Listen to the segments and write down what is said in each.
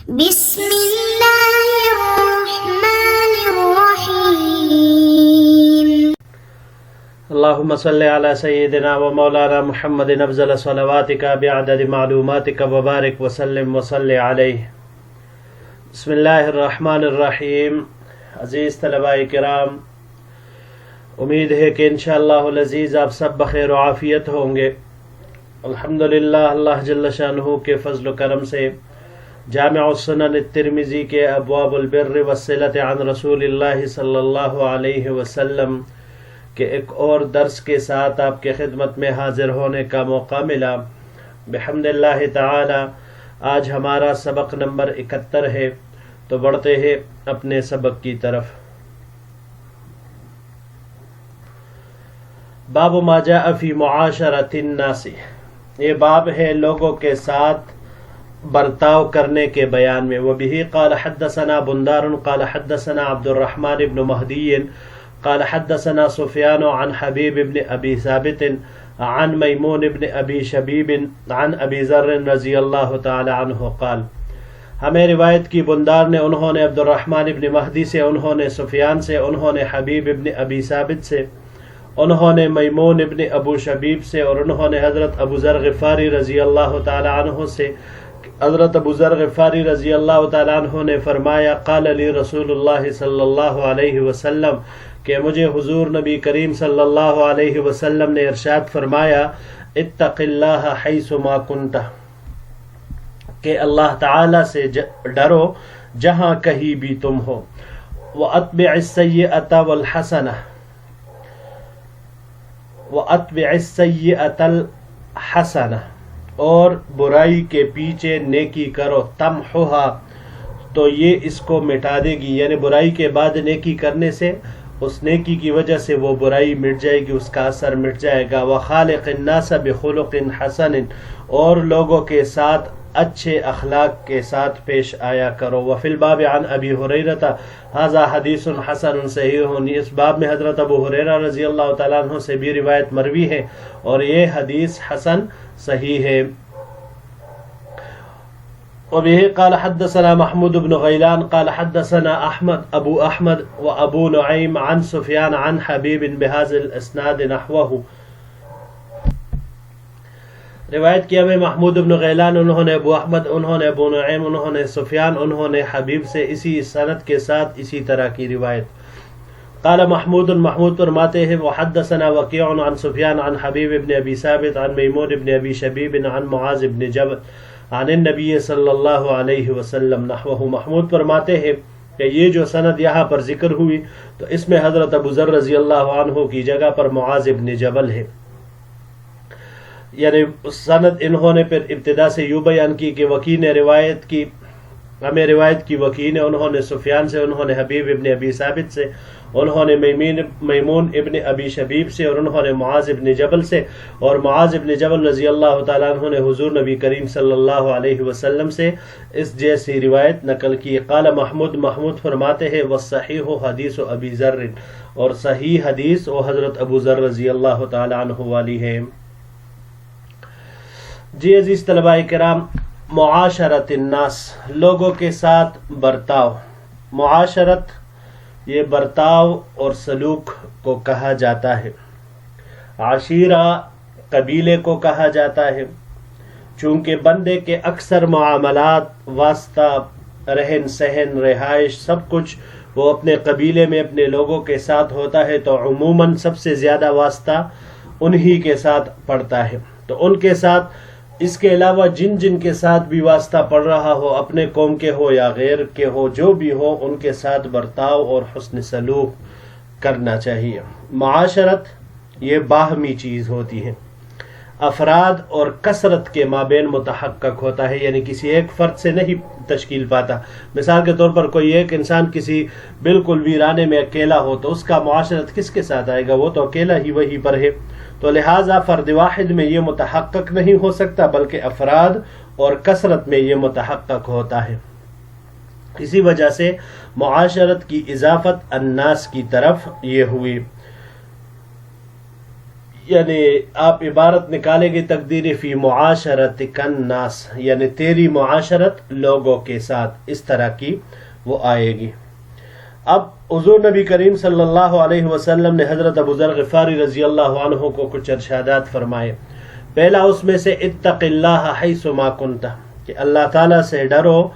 بسم اللہ الرحمن الرحیم اللهم صل على سيدنا ومولانا محمد افضل صلواتك بعدد معلوماتك وبارك وسلم وصل عليه بسم اللہ الرحمن الرحیم۔ عزیز طلباء کرام، امید ہے کہ انشاءاللہ العزیز آپ سب بخیر و عافیت ہوں گے۔ الحمدللہ اللہ جل شانہ کے فضل و کرم سے جامع السنن الترمذی کے ابواب البر والصلۃ عن رسول اللہ صلی اللہ علیہ وسلم کہ ایک اور درس کے ساتھ آپ کے خدمت میں حاضر ہونے کا موقع ملا۔ بحمد اللہ تعالی آج ہمارا سبق نمبر 71 ہے، تو بڑھتے ہیں اپنے سبق کی طرف۔ باب ما جاء فی معاشرۃ الناس، یہ باب ہے لوگوں کے ساتھ برتاؤ کرنے کے بیان میں۔ وبہ قال حدثنا بندار قال حدثنا عبد الرحمن بن مہدی قال حدثنا سفیان عن حبیب بن ابی ثابت عن میمون بن ابی شبیب عن ابی ذر رضی اللہ تعالی عنہ قال، ہمیں روایت کی بندار نے، انہوں نے عبد الرحمن بن مہدی سے، انہوں نے سفیان سے، انہوں نے حبیب بن ابی ثابت سے، انہوں نے میمون ابن ابو شبیب سے، اور انہوں نے حضرت ابو ذر غفاری رضی اللہ تعالی عنہ سے، حضرت ابو ذر غفاری رضی اللہ تعالی عنہ نے فرمایا، قال لی رسول اللہ صلی اللہ علیہ وسلم، کہ مجھے حضور نبی کریم صلی اللہ علیہ وسلم نے ارشاد فرمایا، اتق اللہ حیث ما کنت، کہ اللہ تعالی سے ڈرو جہاں کہیں بھی تم ہو، واتبع السیئۃ والحسنہ، وَأَتْبِعِ السَّيِّئَةَ الْحَسَنَةَ، اور برائی کے پیچھے نیکی کرو، تمحوها، تو یہ اس کو مٹا دے گی، یعنی برائی کے بعد نیکی کرنے سے اس نیکی کی وجہ سے وہ برائی مٹ جائے گی، اس کا اثر مٹ جائے گا۔ وَخَالِقِ النَّاسَ بِخُلُقٍ حَسَنٍ، اور لوگوں کے ساتھ اچھے اخلاق کے ساتھ پیش آیا کرو۔ وفی الباب عن ابی ہریرہ ھذا حدیث حسن صحیح، اس باب میں حضرت ابو ہریرہ رضی اللہ تعالیٰ عنہ سے بھی روایت مروی ہے اور یہ حدیث حسن صحیح ہے۔ وبه قال حدثنا محمود بن غیلان قال حدثنا احمد ابو احمد وابو نعیم عن سفیان عن حبیب بهذا الاسناد نحوه، روایت کیا میں محمود بن غیلان، انہوں نے ابو احمد، انہوں نے ابو نعیم، انہوں نے سفیان، انہوں نے حبیب سے اسی سند کے ساتھ اسی طرح کی روایت۔ قال محمود، محمود فرماتے ہیں، وحدثنا وکیع عن سفیان عن حبیب بن ابی ثابت عن میمون بن ابی شبیب عن معاذ بن جبل عن النبی صلی اللہ علیہ وسلم نحوہ۔ محمود فرماتے ہیں کہ یہ جو سند یہاں پر ذکر ہوئی تو اس میں حضرت ابو ذر رضی اللہ عنہ کی جگہ پر معاذ بن جبل ہے، یعنی سند انہوں نے پھر ابتدا سے یوں بیان کی کہ وکیع نے روایت کی، ہمیں روایت کی وکیع نے، انہوں نے سفیان سے، انہوں نے حبیب ابن ابی ثابت سے، انہوں نے میمون ابن ابی شبیب سے، اور انہوں نے معاذ ابن جبل سے، اور معاذ ابن جبل رضی اللہ تعالیٰ عنہ نے حضور نبی کریم صلی اللہ علیہ وسلم سے اس جیسی روایت نقل کی۔ قال محمود، محمود فرماتے ہیں، والصحیح حدیث ابی ذر، اور صحیح حدیث وہ حضرت ابو ذر رضی اللہ تعالیٰ عنہ والی ہے۔ جی عزیز طلباء کرام، معاشرت الناس، لوگوں کے ساتھ برتاؤ۔ معاشرت یہ برتاؤ اور سلوک کو کہا جاتا ہے۔ عشیرہ قبیلے کو کہا جاتا ہے، چونکہ بندے کے اکثر معاملات، واسطہ، رہن سہن، رہائش، سب کچھ وہ اپنے قبیلے میں اپنے لوگوں کے ساتھ ہوتا ہے، تو عموماً سب سے زیادہ واسطہ انہی کے ساتھ پڑتا ہے۔ تو ان کے ساتھ، اس کے علاوہ جن جن کے ساتھ بھی واسطہ پڑ رہا ہو، اپنے قوم کے ہو یا غیر کے ہو، جو بھی ہو، ان کے ساتھ برتاؤ اور حسن سلوک کرنا چاہیے۔ معاشرت یہ باہمی چیز ہوتی ہے، افراد اور کثرت کے مابین متحقق ہوتا ہے، یعنی کسی ایک فرد سے نہیں تشکیل پاتا۔ مثال کے طور پر کوئی ایک انسان کسی بالکل ویرانے میں اکیلا ہو تو اس کا معاشرت کس کے ساتھ آئے گا؟ وہ تو اکیلا ہی وہیں پر ہے۔ تو لہٰذا فرد واحد میں یہ متحقق نہیں ہو سکتا، بلکہ افراد اور کثرت میں یہ متحقق ہوتا ہے۔ اسی وجہ سے معاشرت کی اضافت الناس کی طرف یہ ہوئی۔ یعنی آپ عبارت نکالیں گے تقدیر فی معاشرتک الناس، یعنی تیری معاشرت لوگوں کے ساتھ، اس طرح کی وہ آئے گی۔ اب حضور نبی کریم صلی اللہ علیہ وسلم نے حضرت ابو ذر غفاری رضی اللہ عنہ کو کچھ ارشادات فرمائے۔ پہلا اس میں سے اتق اللہ حیث ما کنت، کہ اللہ تعالیٰ سے ڈرو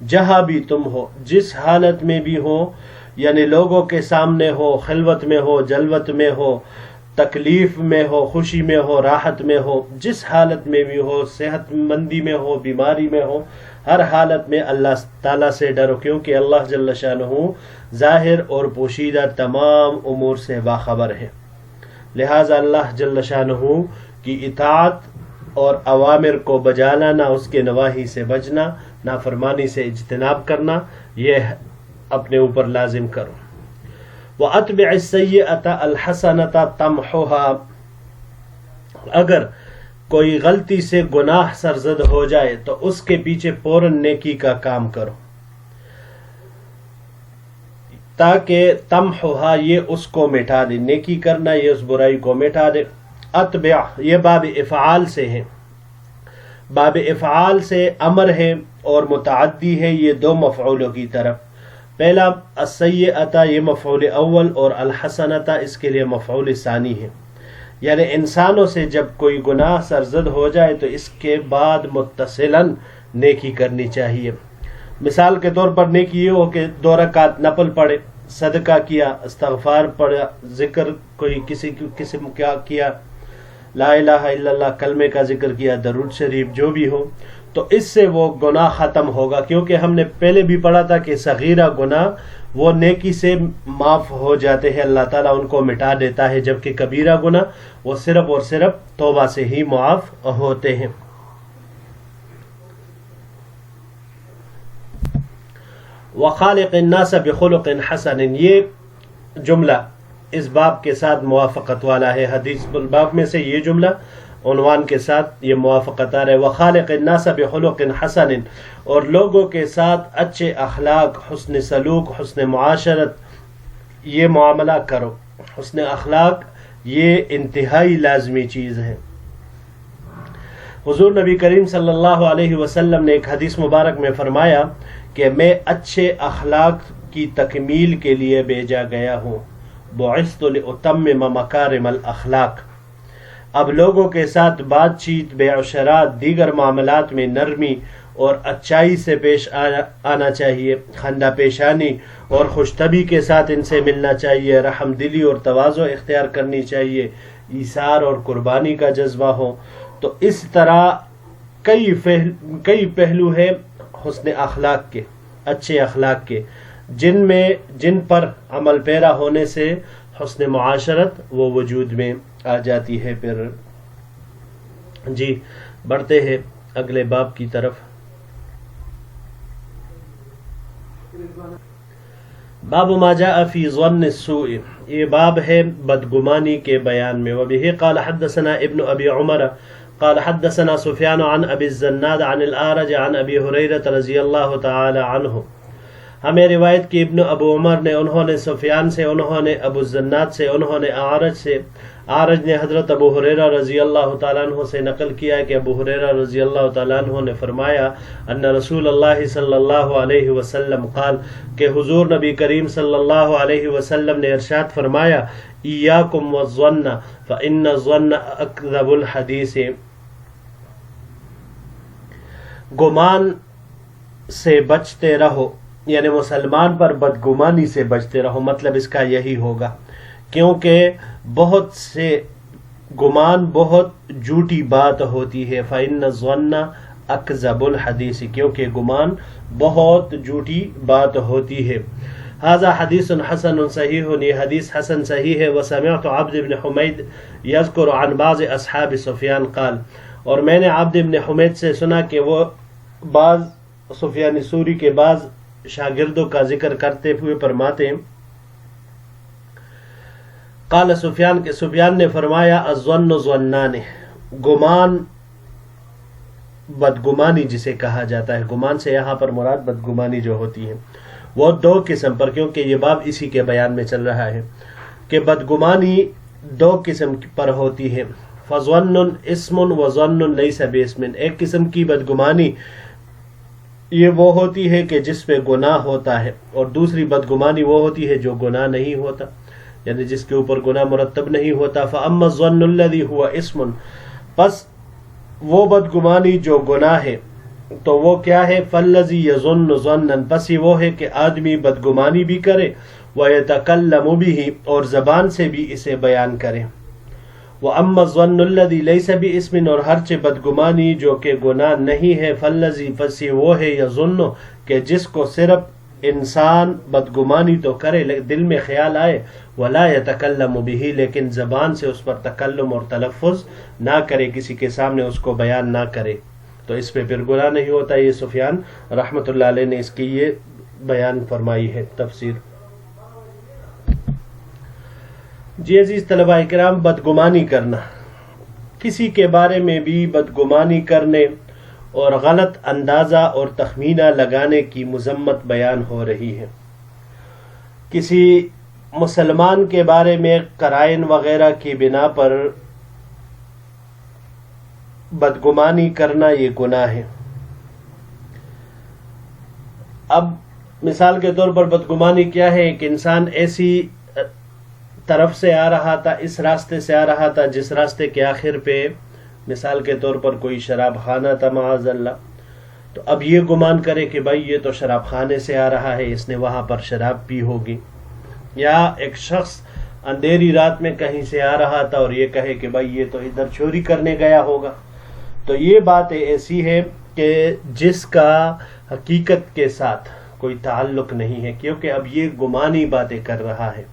جہاں بھی تم ہو، جس حالت میں بھی ہو، یعنی لوگوں کے سامنے ہو، خلوت میں ہو، جلوت میں ہو، تکلیف میں ہو، خوشی میں ہو، راحت میں ہو، جس حالت میں بھی ہو، صحت مندی میں ہو، بیماری میں ہو، ہر حالت میں اللہ تعالیٰ سے ڈرو، کیونکہ اللہ جل شانہ ظاہر اور پوشیدہ تمام امور سے باخبر ہے۔ لہٰذا اللہ جل شانہ کی اطاعت اور اوامر کو بجا لانا، اس کے نواہی سے بچنا، نافرمانی سے اجتناب کرنا، یہ اپنے اوپر لازم کرو۔ وَأَتْبِعِ السَّيِّئَةَ الْحَسَنَةَ تَمْحُهَا، اگر کوئی غلطی سے گناہ سرزد ہو جائے تو اس کے پیچھے فوراً نیکی کا کام کرو، تاکہ تمحوہا، یہ اس کو مٹا دے، نیکی کرنا یہ اس برائی کو مٹا دے۔ اتبع یہ باب افعال سے ہے، باب افعال سے امر ہے اور متعدی ہے، یہ دو مفعولوں کی طرف۔ پہلا السیئۃ یہ مفعول اول اور الحسنۃ اس کے لیے مفعول ثانی ہے، یعنی انسانوں سے جب کوئی گناہ سرزد ہو جائے تو اس کے بعد متصلاً نیکی کرنی چاہیے۔ مثال کے طور پر نیکی یہ ہو کہ 2 رکعت نفل پڑھے، صدقہ کیا، استغفار پڑھا، ذکر کوئی کسی قسم کا کیا، لا الہ الا اللہ کلمے کا ذکر کیا، درود شریف جو بھی ہو، تو اس سے وہ گناہ ختم ہوگا، کیونکہ ہم نے پہلے بھی پڑھا تھا کہ صغیرہ گناہ وہ نیکی سے معاف ہو جاتے ہیں، اللہ تعالیٰ ان کو مٹا دیتا ہے، جبکہ کبیرہ گناہ وہ صرف اور صرف توبہ سے ہی معاف ہوتے ہیں۔ وَخَالِقِ النَّاسَ بِخُلُقٍ حَسَنٍ یہ جملہ اس باب کے ساتھ موافقت والا ہے، حدیث باب میں سے یہ جملہ عنوان کے ساتھ یہ موافقت آ رہا ہے۔ وَخَالِقِ النَّاسَ بِخُلُقٍ حَسَنٍ، اور لوگوں کے ساتھ اچھے اخلاق، حسن سلوک، حسن معاشرت یہ معاملہ کرو۔ حسن اخلاق یہ انتہائی لازمی چیز ہے۔ حضور نبی کریم صلی اللہ علیہ وسلم نے ایک حدیث مبارک میں فرمایا کہ میں اچھے اخلاق کی تکمیل کے لیے بھیجا گیا ہوں، بعثت لأتمم مکارم الاخلاق۔ اب لوگوں کے ساتھ بات چیت، بیعشرات، دیگر معاملات میں نرمی اور اچائی سے پیش آنا چاہیے، خندہ پیشانی اور خوش طبعی کے ساتھ ان سے ملنا چاہیے، رحم دلی اور تواضع اختیار کرنی چاہیے، ایثار اور قربانی کا جذبہ ہو۔ تو اس طرح کئی پہلو ہیں حسن اخلاق کے، اچھے اخلاق کے، جن پر عمل پیرا ہونے سے حسن معاشرت وہ وجود میں آ جاتی ہے۔ پھر جی بڑھتے ہیں اگلے باب کی طرف۔ باب ما جاء فی ظن السوء، یہ باب ہے بدگمانی کے بیان میں۔ وبہ قال حدثنا ابن ابی عمر قال حدثنا سفیان عن ابی الزناد عن الاعرج عن ابی ہریرہ رضی اللہ تعالی عنہ، ہمیں روایت کی ابن ابو عمر نے، انہوں نے سفیان سے، انہوں نے ابو الزناد سے، انہوں نے اعرج سے، اعرج نے حضرت ابو ہریرہ رضی اللہ تعالیٰ عنہ سے نقل کیا کہ ابو ہریرہ رضی اللہ تعالیٰ عنہ نے فرمایا ان رسول اللہ صلی اللہ علیہ وسلم قال، کہ حضور نبی کریم صلی اللہ علیہ وسلم نے ارشاد فرمایا ایاکم والظن فإن الظن اکذب الحدیث، گمان سے بچتے رہو، یعنی مسلمان پر بدگمانی سے بچتے رہو، مطلب اس کا یہی ہوگا، کیونکہ بہت سے گمان بہت جھوٹی بات ہوتی ہے۔ فإن الظن اکذب الحدیث، کیونکہ گمان بہت جھوٹی بات ہوتی ہے۔ ھذا حدیث حسن صحیح، یہ حدیث حسن صحیح ہے۔ وسمعت عبد بن حمید یذکر عن بعض اصحاب سفیان قال، اور میں نے عبد بن حمید سے سنا کہ وہ بعض سفیان ثوری کے بعض شاگردوں کا ذکر کرتے ہوئے فرماتے ہیں، قال سفیان کے سفیان نے فرمایا الظن ظنان، گمان بدگمانی جسے کہا جاتا ہے، گمان سے یہاں پر مراد بدگمانی جو ہوتی ہے وہ 2 قسم پر، کیونکہ یہ باب اسی کے بیان میں چل رہا ہے کہ بدگمانی دو قسم پر ہوتی ہے، فظن اسم وظن لیس باسم۔ ایک قسم کی بدگمانی یہ وہ ہوتی ہے کہ جس پہ گناہ ہوتا ہے، اور دوسری بدگمانی وہ ہوتی ہے جو گناہ نہیں ہوتا، یعنی جس کے اوپر گناہ مرتب نہیں ہوتا۔ فاما الظن الذی هو اسم، پس وہ بدگمانی جو گناہ ہے تو وہ کیا ہے؟ فالذی یظن ظنا، پس یہ وہ ہے کہ آدمی بدگمانی بھی کرے، ویتکلم بہ، اور زبان سے بھی اسے بیان کرے۔ وَأَمَّا الظَّنُّ الَّذِي لَيْسَ بِإِسْمٍ، اور ہرچہ بدگمانی جو کہ گناہ نہیں ہے، فَالَّذِي، پس یہ وہ ہے، یظن، کہ جس کو صرف انسان بدگمانی تو کرے، دل میں خیال آئے، وَلَا يَتَكَلَّمُ بِهِ، لیکن زبان سے اس پر تکلم اور تلفظ نہ کرے، کسی کے سامنے اس کو بیان نہ کرے، تو اس پہ پھر گناہ نہیں ہوتا۔ یہ سفیان رحمۃ اللہ علیہ نے اس کی یہ بیان فرمائی ہے تفسیر۔ جی عزیز طلباء کرام، بدگمانی کرنا، کسی کے بارے میں بھی بدگمانی کرنے اور غلط اندازہ اور تخمینہ لگانے کی مذمت بیان ہو رہی ہے۔ کسی مسلمان کے بارے میں قرائن وغیرہ کی بنا پر بدگمانی کرنا یہ گناہ ہے۔ اب مثال کے طور پر بدگمانی کیا ہے؟ ایک انسان ایسی طرف سے آ رہا تھا، اس راستے سے آ رہا تھا جس راستے کے آخر پہ مثال کے طور پر کوئی شراب خانہ تھا معاذ اللہ، تو اب یہ گمان کرے کہ بھائی یہ تو شراب خانے سے آ رہا ہے، اس نے وہاں پر شراب پی ہوگی۔ یا ایک شخص اندھیری رات میں کہیں سے آ رہا تھا اور یہ کہے کہ بھائی یہ تو ادھر چوری کرنے گیا ہوگا، تو یہ بات ایسی ہے کہ جس کا حقیقت کے ساتھ کوئی تعلق نہیں ہے، کیونکہ اب یہ گمانی باتیں کر رہا ہے،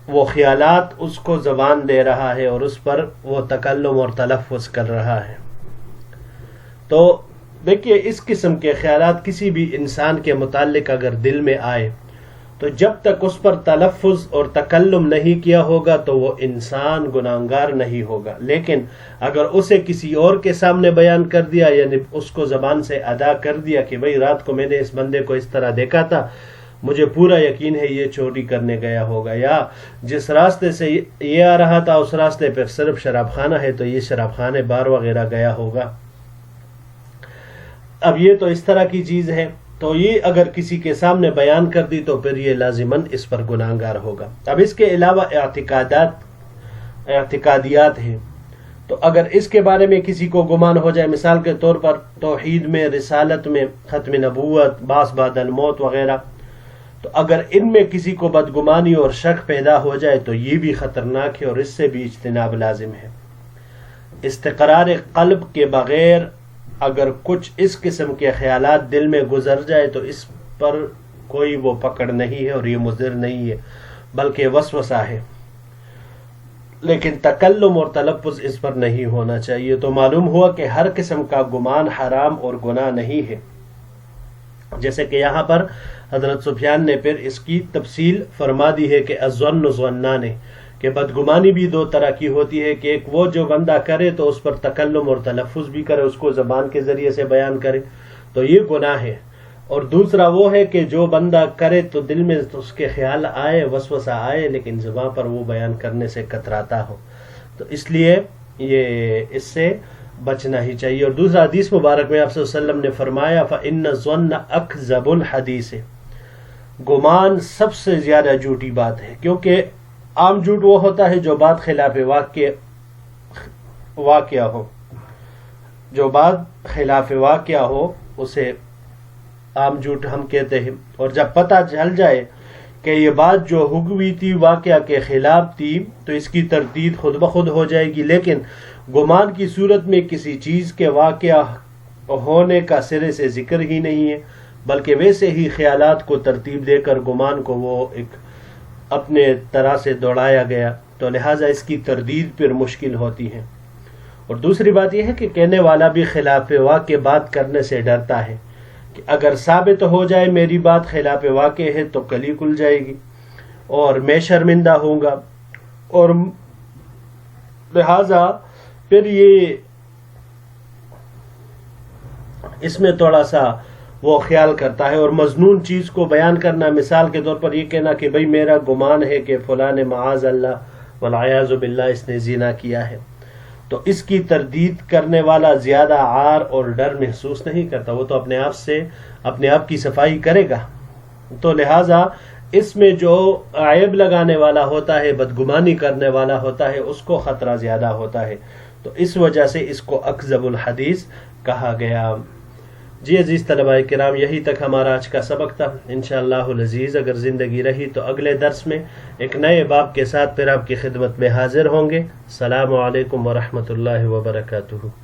وہ خیالات اس کو زبان دے رہا ہے اور اس پر وہ تکلم اور تلفظ کر رہا ہے۔ تو دیکھیے، اس قسم کے خیالات کسی بھی انسان کے متعلق اگر دل میں آئے تو جب تک اس پر تلفظ اور تکلم نہیں کیا ہوگا تو وہ انسان گناہگار نہیں ہوگا، لیکن اگر اسے کسی اور کے سامنے بیان کر دیا، یعنی اس کو زبان سے ادا کر دیا کہ بھئی رات کو میں نے اس بندے کو اس طرح دیکھا تھا، مجھے پورا یقین ہے یہ چوری کرنے گیا ہوگا، یا جس راستے سے یہ آ رہا تھا اس راستے پہ صرف شراب خانہ ہے تو یہ شراب خانے بار وغیرہ گیا ہوگا، اب یہ تو اس طرح کی چیز ہے، تو یہ اگر کسی کے سامنے بیان کر دی تو پھر یہ لازماً اس پر گناہگار ہوگا۔ اب اس کے علاوہ اعتقادیات ہیں، تو اگر اس کے بارے میں کسی کو گمان ہو جائے، مثال کے طور پر توحید میں، رسالت میں، ختم نبوت، بعث بعد الموت وغیرہ، تو اگر ان میں کسی کو بدگمانی اور شک پیدا ہو جائے تو یہ بھی خطرناک ہے اور اس سے بھی اجتناب لازم ہے۔ استقرار قلب کے بغیر اگر کچھ اس قسم کے خیالات دل میں گزر جائے تو اس پر کوئی وہ پکڑ نہیں ہے اور یہ مضر نہیں ہے، بلکہ وسوسہ ہے، لیکن تکلم اور تلفظ اس پر نہیں ہونا چاہیے۔ تو معلوم ہوا کہ ہر قسم کا گمان حرام اور گناہ نہیں ہے، جیسے کہ یہاں پر حضرت سفیان نے پھر اس کی تفصیل فرما دی ہے کہ الظن ظنان، کہ بدگمانی بھی دو طرح کی ہوتی ہے، کہ ایک وہ جو بندہ کرے تو اس پر تکلم اور تلفظ بھی کرے، اس کو زبان کے ذریعے سے بیان کرے، تو یہ گناہ ہے، اور دوسرا وہ ہے کہ جو بندہ کرے تو دل میں اس کے خیال آئے، وسوسہ آئے، لیکن زبان پر وہ بیان کرنے سے کتراتا ہو، تو اس لیے یہ اس سے بچنا ہی چاہیے۔ اور دوسرا حدیث مبارک میں آپ صلی اللہ علیہ وسلم نے فرمایا فَإِنَّ الظَّنَّ أَكْذَبُ الْحَدِيثِ، گمان سب سے زیادہ جھوٹی بات ہے، کیونکہ عام جھوٹ وہ ہوتا ہے جو بات خلاف واقعہ ہو، جو بات خلاف واقعہ ہو اسے عام جھوٹ ہم کہتے ہیں، اور جب پتہ چل جائے کہ یہ بات جو ہوئی تھی واقعہ کے خلاف تھی تو اس کی تردید خود بخود ہو جائے گی، لیکن گمان کی صورت میں کسی چیز کے واقعہ ہونے کا سرے سے ذکر ہی نہیں ہے، بلکہ ویسے ہی خیالات کو ترتیب دے کر گمان کو وہ ایک اپنے طرح سے دوڑایا گیا، تو لہٰذا اس کی تردید پھر مشکل ہوتی ہے۔ اور دوسری بات یہ ہے کہ کہنے والا بھی خلاف واقع بات کرنے سے ڈرتا ہے کہ اگر ثابت ہو جائے میری بات خلاف واقع ہے تو کلی کھل جائے گی اور میں شرمندہ ہوں گا، اور لہٰذا پھر یہ اس میں تھوڑا سا وہ خیال کرتا ہے، اور مظنون چیز کو بیان کرنا، مثال کے طور پر یہ کہنا کہ بھئی میرا گمان ہے کہ فلاں نے معاذ اللہ والعیاذ باللہ اس نے زنا کیا ہے، تو اس کی تردید کرنے والا زیادہ عار اور ڈر محسوس نہیں کرتا، وہ تو اپنے آپ کی صفائی کرے گا. تو لہٰذا اس میں جو عیب لگانے والا ہوتا ہے، بدگمانی کرنے والا ہوتا ہے، اس کو خطرہ زیادہ ہوتا ہے، تو اس وجہ سے اس کو اکذب الحدیث کہا گیا. جی عزیز طلباء کرام، یہی تک ہمارا آج کا سبق تھا. انشاءاللہ العزیز اگر زندگی رہی تو اگلے درس میں ایک نئے باب کے ساتھ پھر آپ کی خدمت میں حاضر ہوں گے. السلام علیکم ورحمۃ اللہ وبرکاتہ.